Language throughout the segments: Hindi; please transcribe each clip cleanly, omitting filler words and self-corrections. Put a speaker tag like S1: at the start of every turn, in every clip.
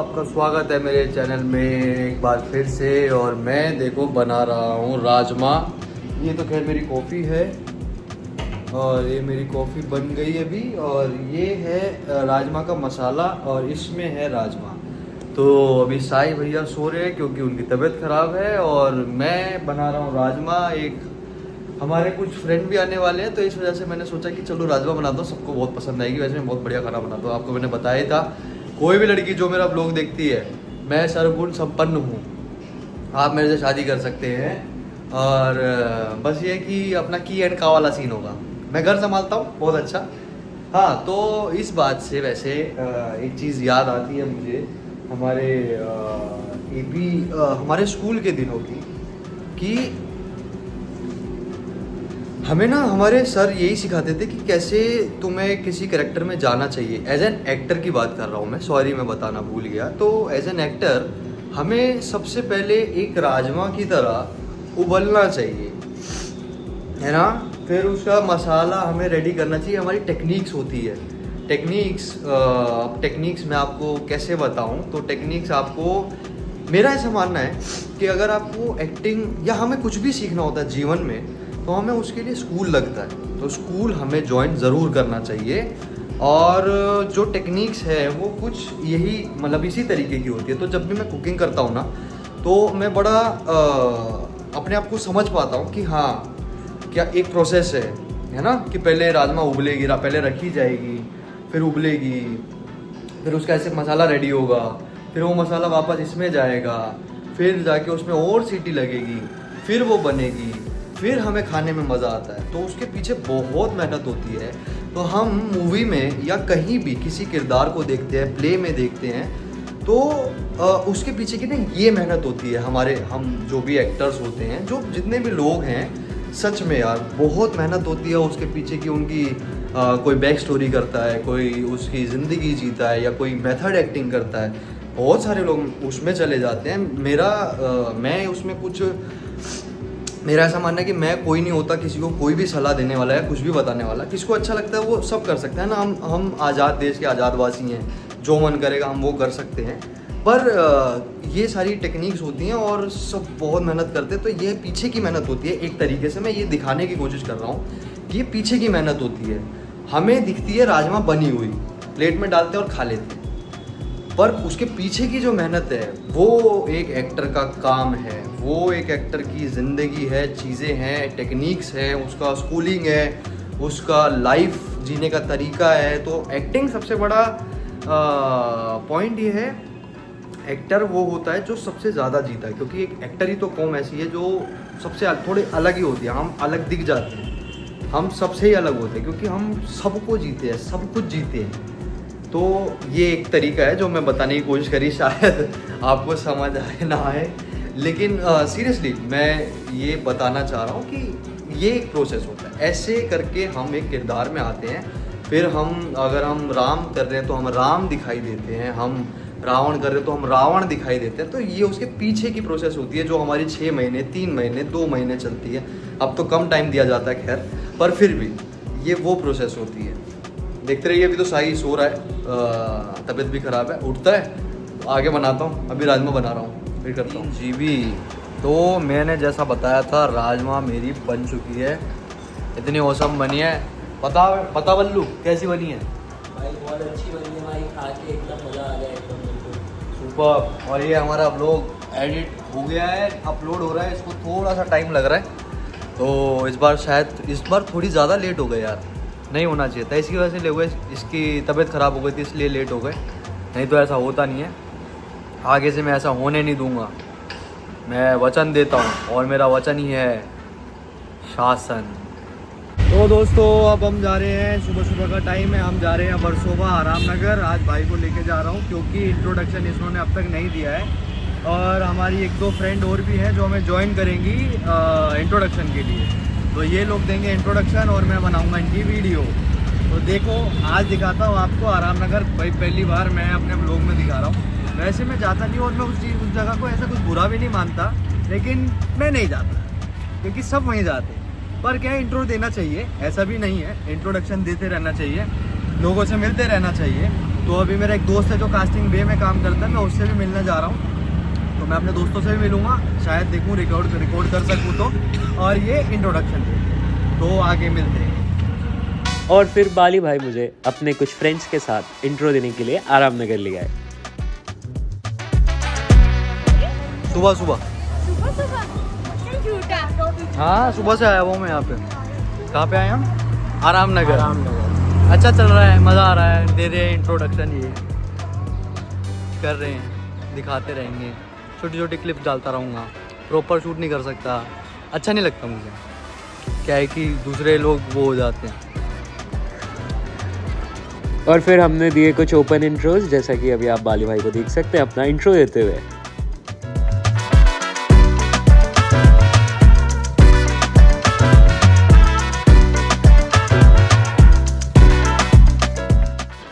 S1: आपका स्वागत है मेरे चैनल में एक बार फिर से। और मैं देखो बना रहा हूँ राजमा। ये तो खैर मेरी कॉफ़ी है और ये मेरी कॉफ़ी बन गई अभी। और ये है राजमा का मसाला और इसमें है राजमा। तो अभी साई भैया सो रहे हैं क्योंकि उनकी तबीयत ख़राब है और मैं बना रहा हूँ राजमा। एक हमारे कुछ फ्रेंड भी आने वाले हैं तो इस वजह से मैंने सोचा कि चलो राजमा बना दो, सबको बहुत पसंद आएगी। वैसे मैं बहुत बढ़िया खाना बनाता हूँ, आपको मैंने बताया था। कोई भी लड़की जो मेरा ब्लॉग देखती है, मैं सर्वगुण संपन्न हूँ, आप मेरे से शादी कर सकते हैं। और बस ये कि अपना की एंड का वाला सीन होगा। मैं घर संभालता हूँ बहुत अच्छा। हाँ, तो इस बात से वैसे एक चीज़ याद आती है मुझे हमारे स्कूल के दिनों की, कि हमें ना हमारे सर यही सिखाते थे कि कैसे तुम्हें किसी कैरेक्टर में जाना चाहिए। एज एन एक्टर की बात कर रहा हूँ मैं, सॉरी मैं बताना भूल गया। तो एज एन एक्टर हमें सबसे पहले एक राजमा की तरह उबलना चाहिए, है ना। फिर उसका मसाला हमें रेडी करना चाहिए। हमारी टेक्निक्स होती है, टेक्निक्स मैं आपको कैसे बताऊँ। तो टेक्निक्स आपको, मेरा ऐसा मानना है कि अगर आपको एक्टिंग या हमें कुछ भी सीखना होता है जीवन में तो हमें उसके लिए स्कूल लगता है। तो स्कूल हमें ज्वाइन ज़रूर करना चाहिए। और जो टेक्निक्स है वो कुछ यही मतलब इसी तरीके की होती है। तो जब भी मैं कुकिंग करता हूँ ना तो मैं बड़ा अपने आप को समझ पाता हूँ कि हाँ क्या एक प्रोसेस है ना, कि पहले राजमा उबलेगी, पहले रखी जाएगी, फिर उबलेगी, फिर उसका ऐसे मसाला रेडी होगा, फिर वो मसाला वापस इसमें जाएगा, फिर जाके उसमें और सीटी लगेगी, फिर वो बनेगी, फिर हमें खाने में मज़ा आता है। तो उसके पीछे बहुत मेहनत होती है। तो हम मूवी में या कहीं भी किसी किरदार को देखते हैं, प्ले में देखते हैं, तो उसके पीछे की ना ये मेहनत होती है। हम जो भी एक्टर्स होते हैं, जो जितने भी लोग हैं, सच में यार बहुत मेहनत होती है उसके पीछे की। उनकी कोई बैक स्टोरी करता है, कोई उसकी ज़िंदगी जीता है, या कोई मेथड एक्टिंग करता है। बहुत सारे लोग उसमें चले जाते हैं। मैं उसमें कुछ, मेरा ऐसा मानना है कि मैं कोई नहीं होता किसी को कोई भी सलाह देने वाला है, कुछ भी बताने वाला। किसको अच्छा लगता है वो सब कर सकता है ना। हम आज़ाद देश के आज़ादवासी हैं, जो मन करेगा हम वो कर सकते हैं। पर ये सारी टेक्निक्स होती हैं और सब बहुत मेहनत करते हैं। तो ये पीछे की मेहनत होती है। एक तरीके से मैं ये दिखाने की कोशिश कर रहा हूँ कि ये पीछे की मेहनत होती है। हमें दिखती है राजमा बनी हुई, प्लेट में डालते हैं और खा लेते हैं, पर उसके पीछे की जो मेहनत है वो एक एक्टर का काम है, वो एक एक्टर की ज़िंदगी है, चीज़ें हैं, टेक्निक्स हैं, उसका स्कूलिंग है, उसका लाइफ जीने का तरीका है। तो एक्टिंग सबसे बड़ा पॉइंट ये है, एक्टर वो होता है जो सबसे ज़्यादा जीता है। क्योंकि एक एक्टर ही तो कौम ऐसी है जो सबसे थोड़े अलग ही होती है। हम अलग दिख जाते हैं, हम सबसे ही अलग होते हैं क्योंकि हम सबको जीते हैं, सब कुछ जीते हैं। तो ये एक तरीका है जो मैं बताने की कोशिश करी, शायद आपको समझ आए ना आए, लेकिन सीरियसली मैं ये बताना चाह रहा हूँ कि ये एक प्रोसेस होता है। ऐसे करके हम एक किरदार में आते हैं। फिर अगर हम राम कर रहे हैं तो हम राम दिखाई देते हैं, हम रावण कर रहे हैं तो हम रावण दिखाई देते हैं। तो ये उसके पीछे की प्रोसेस होती है जो हमारी 6 महीने, 3 महीने, 2 महीने चलती है। अब तो कम टाइम दिया जाता है खैर, पर फिर भी ये वो प्रोसेस होती है। देखते रहिए। अभी तो साई सो रहा है, तबीयत भी ख़राब है, उठता है तो आगे बनाता हूँ। अभी राजमा बना रहा हूँ, फिर करता हूँ जी भी। तो मैंने जैसा बताया था, राजमा मेरी बन चुकी है। इतनी औसम बनी है। पता बल्लू कैसी बनी है
S2: भाई? बहुत अच्छी बनी है भाई, खा के एकदम मज़ा आ गया एकदम बिल्कुल
S1: सुपर। और ये हमारा ब्लॉग एडिट हो गया है, अपलोड हो रहा है। इसको थोड़ा सा टाइम लग रहा है, तो इस बार थोड़ी ज़्यादा लेट हो गए यार। नहीं होना चाहिए था, इसकी वजह से ले हुए, इसकी तबीयत ख़राब हो गई थी इसलिए लेट हो गए। नहीं तो ऐसा होता नहीं है, आगे से मैं ऐसा होने नहीं दूंगा। मैं वचन देता हूँ और मेरा वचन ही है शासन। तो दोस्तों अब हम जा रहे हैं, सुबह का टाइम है, हम जा रहे हैं वर्सोवा आरामनगर। आज भाई को लेके जा रहा हूँ क्योंकि इंट्रोडक्शन इन्होंने अब तक नहीं दिया है। और हमारी 1-2 फ्रेंड और भी हैं जो हमें ज्वाइन करेंगी इंट्रोडक्शन के लिए। तो ये लोग देंगे इंट्रोडक्शन और मैं बनाऊंगा इनकी वीडियो। तो देखो आज दिखाता हूँ आपको आरामनगर। भाई पहली बार मैं अपने ब्लॉग में दिखा रहा हूँ। वैसे मैं जाता नहीं और मैं उस जगह को ऐसा कुछ बुरा भी नहीं मानता, लेकिन मैं नहीं जाता क्योंकि सब वहीं जाते हैं। पर क्या है, इंट्रो देना चाहिए, ऐसा भी नहीं है, इंट्रोडक्शन देते रहना चाहिए, लोगों से मिलते रहना चाहिए। तो अभी मेरा एक दोस्त है जो कास्टिंग बे में काम करता है, मैं उससे भी मिलने जा रहा हूँ। तो मैं अपने दोस्तों से भी मिलूँगा, शायद देखूँ रिकॉर्ड कर सकूँ तो। और ये इंट्रोडक्शन थे, तो आगे मिलते हैं।
S3: और फिर बाली भाई मुझे अपने कुछ फ्रेंड्स के साथ इंट्रो देने के लिए आराम नगर ले आए।
S1: सुबह सुबह हाँ, सुबह से आया हुआ हूँ मैं यहाँ पे। कहाँ पे आए हम? आराम नगर। अच्छा चल रहा है, मज़ा आ रहा है। दे रहे हैं इंट्रोडक्शन, ये कर रहे हैं, दिखाते रहेंगे, छोटी छोटी क्लिप्स डालता रहूँगा। प्रॉपर शूट नहीं कर सकता, अच्छा नहीं लगता मुझे। क्या है कि दूसरे लोग वो हो जाते हैं।
S3: और फिर हमने दिए कुछ ओपन इंट्रोज, जैसा कि अभी आप बाली भाई को देख सकते हैं अपना इंट्रो देते हुए।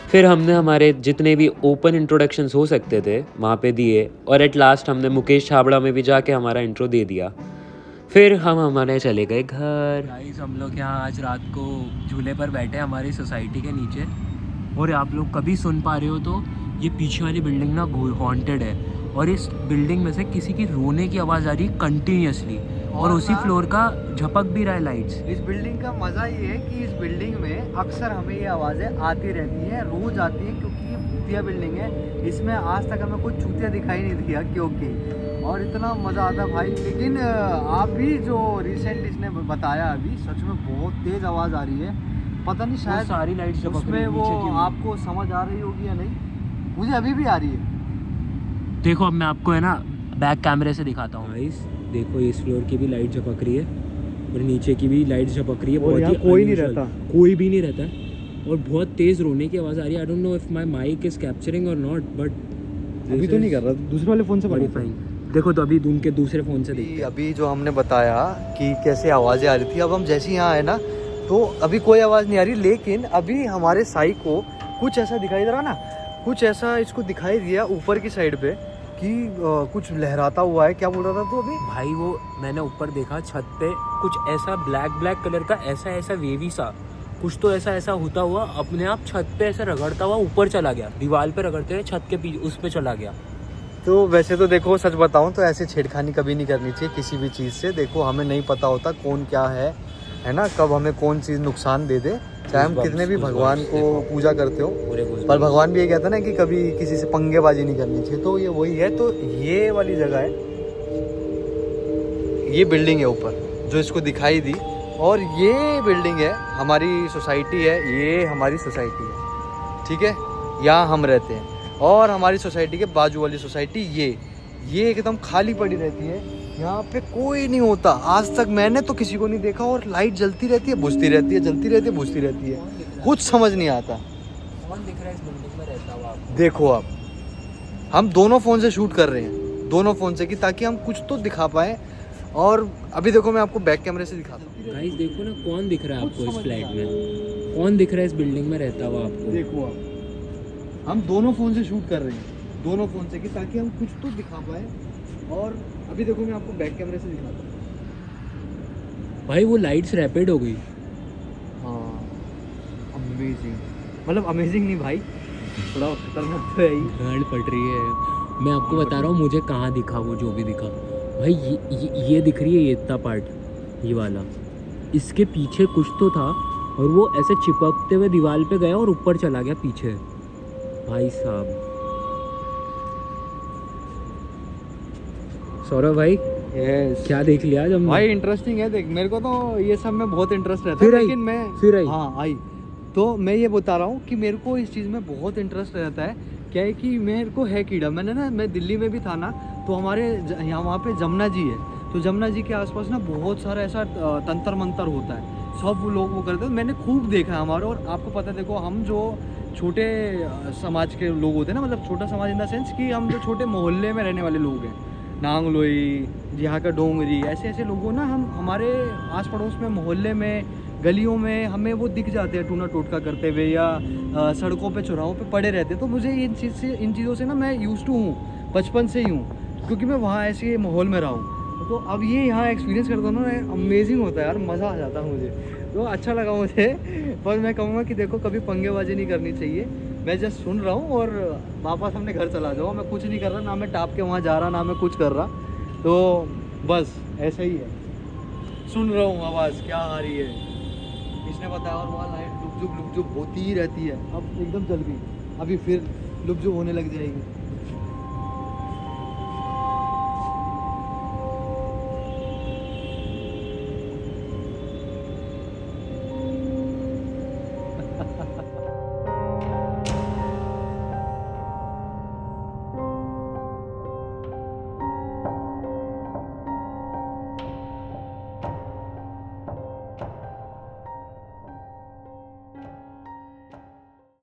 S3: फिर हमने हमारे जितने भी ओपन इंट्रोडक्शंस हो सकते थे वहाँ पे दिए, और एट लास्ट हमने मुकेश छाबड़ा में भी जाके हमारा इंट्रो दे दिया। फिर हम हमारे चले गए घर। गाइस, हम लोग यहाँ आज रात को झूले पर बैठे हमारी सोसाइटी के नीचे, और आप लोग कभी सुन पा रहे हो तो ये पीछे वाली बिल्डिंग ना हॉन्टेड है, और इस बिल्डिंग में से किसी की रोने की आवाज़ आ रही है कंटिन्यूसली, और उसी फ्लोर का झपक भी रहा है लाइट्स।
S1: इस बिल्डिंग का मज़ा ये है कि इस बिल्डिंग में अक्सर हमें ये आवाज़ें आती रहती हैं, रोज़ आती हैं, क्योंकि ये भूतिया बिल्डिंग है। इसमें आज तक हमें कोई चूतिया दिखाई नहीं दिया क्योंकि, और इतना मज़ा आता भाई। लेकिन आप भी जो रिसेंट इसने बताया अभी, सच में बहुत तेज़ आवाज़ आ रही है। पता नहीं शायद
S3: सारी लाइट्स
S1: उसमें वो आपको समझ आ रही होगी या नहीं, मुझे अभी भी आ रही है।
S3: देखो अब मैं आपको है ना बैक कैमरे से दिखाता हूँ। गाइस देखो, इस फ्लोर की भी लाइट झपक रही है और नीचे की भी लाइट झपक रही है।
S1: और यहाँ कोई नहीं रहता,
S3: कोई भी नहीं रहता, और बहुत तेज़ रोने की आवाज़ आ रही है। I don't know if my mic is capturing और नॉट, बट
S1: अभी तो नहीं कर रहा, दूसरे वाले फ़ोन से
S3: बड़ी फाइन। देखो तो अभी उनके दूसरे फ़ोन से देखते हैं।
S1: अभी जो हमने बताया कि कैसे आवाज़ें आ रही थी, अब हम जैसे यहाँ आए ना तो अभी कोई आवाज़ नहीं आ रही। लेकिन अभी हमारे साई को कुछ ऐसा दिखाई दे रहा ना, कुछ ऐसा इसको दिखाई दिया ऊपर की साइड पे कि कुछ लहराता हुआ है। क्या बोल रहा था तो अभी
S3: भाई? वो मैंने ऊपर देखा छत पे कुछ ऐसा ब्लैक कलर का ऐसा वेवी सा कुछ तो ऐसा होता हुआ अपने आप छत पे ऐसे रगड़ता हुआ ऊपर चला गया, दीवार पे रगड़ते हुए छत के पीछे उस पे चला गया।
S1: तो वैसे तो देखो, सच बताऊं तो ऐसे छेड़खानी कभी नहीं करनी चाहिए किसी भी चीज़ से। देखो, हमें नहीं पता होता कौन क्या है ना, कब हमें कौन चीज़ नुकसान दे दे। चाहे हम कितने भी भगवान को पूजा करते हो, पर भगवान भी ये कहता है ना कि कभी किसी से पंगेबाजी नहीं करनी चाहिए। तो ये वही है। तो ये वाली जगह है, ये बिल्डिंग है ऊपर जो इसको दिखाई दी, और ये बिल्डिंग है हमारी सोसाइटी है। ये हमारी सोसाइटी है, ठीक है, यहाँ हम रहते हैं। और हमारी सोसाइटी के बाजू वाली सोसाइटी ये एकदम खाली पड़ी रहती है। यहाँ पे कोई नहीं होता, आज तक मैंने तो किसी को नहीं देखा। और लाइट जलती रहती है, बुझती रहती है, जलती रहती है, बुझती रहती है, कुछ समझ नहीं आता।
S3: कौन दिख रहा है इस बिल्डिंग में रहता हुआ आपको?
S1: देखो, अब हम दोनों फ़ोन से शूट कर रहे हैं, दोनों फ़ोन से, कि ताकि हम कुछ तो दिखा पाए। और अभी देखो, मैं आपको बैक कैमरे से दिखाता हूँ।
S3: गाइस देखो ना, कौन दिख रहा है आपको इस फ्लैट में? कौन दिख रहा है इस बिल्डिंग में रहता हुआ आपको?
S1: देखो, अब हम दोनों फ़ोन से शूट कर रहे हैं, दोनों फ़ोन से, कि ताकि हम कुछ तो दिखा पाए। और अभी देखो, मैं आपको बैक कैमरे से दिखाता हूँ।
S3: भाई वो लाइट्स रैपिड हो गई।
S1: हाँ, अमेजिंग, मतलब अमेजिंग नहीं भाई, थोड़ा खतरनाक तो है ही।
S3: गांड फट रही है। मैं आपको बता रहा हूँ मुझे कहाँ दिखा वो जो भी दिखा। भाई ये दिख रही है, ये इतना पार्ट, ये वाला, इसके पीछे कुछ तो था, और वो ऐसे चिपकते हुए दीवार पे गया और ऊपर चला गया पीछे। भाई साहब, सौरभ भाई, क्या देख लिया आज हमने?
S1: भाई इंटरेस्टिंग है। देख, मेरे को तो ये सब में बहुत इंटरेस्ट रहता
S3: फिर
S1: है,
S3: आई?
S1: लेकिन मैं
S3: फिर आई?
S1: हाँ आई। तो मैं ये बता रहा हूँ कि मेरे को इस चीज़ में बहुत इंटरेस्ट रहता है। क्या है कि मेरे को है कीड़ा, मैं दिल्ली में भी था ना, तो हमारे यहाँ वहाँ पे जमुना जी है। तो जमुना जी के आसपास ना बहुत सारा ऐसा तंत्र मंत्र होता है, सब वो लोग वो करते हैं। मैंने खूब देखा है हमारे। और आपको पता है, देखो, हम जो छोटे समाज के लोग होते हैं ना, मतलब छोटा समाज इन द सेंस कि हम जो छोटे मोहल्ले में रहने वाले लोग हैं, नांगलोई, यहाँ का डोंगरी, ऐसे लोगों ना, हम हमारे आस पड़ोस में, मोहल्ले में, गलियों में हमें वो दिख जाते हैं टूना टोटका करते हुए, या सड़कों पे चौराहों पे पड़े रहते हैं। तो मुझे इन चीज़ों से ना मैं यूज्ड टू हूँ, बचपन से ही हूँ, क्योंकि मैं वहाँ ऐसे माहौल में रहा हूँ। तो अब ये यहाँ एक्सपीरियंस करता हूँ ना, अमेजिंग होता है यार, मज़ा आ जाता है मुझे, तो अच्छा लगा मुझे। पर मैं कहूँगा कि देखो, कभी पंगेबाजी नहीं करनी चाहिए। मैं जस्ट सुन रहा हूँ और वापस हमने घर चला जाऊँ, मैं कुछ नहीं कर रहा, ना मैं टाप के वहाँ जा रहा, ना मैं कुछ कर रहा, तो बस ऐसे ही है, सुन रहा हूँ आवाज़ क्या आ रही है। इसने बताया और वहाँ लाइट लुक जुक होती ही रहती है, अब एकदम जल गई, अभी फिर लुक जुक होने लग जाएगी।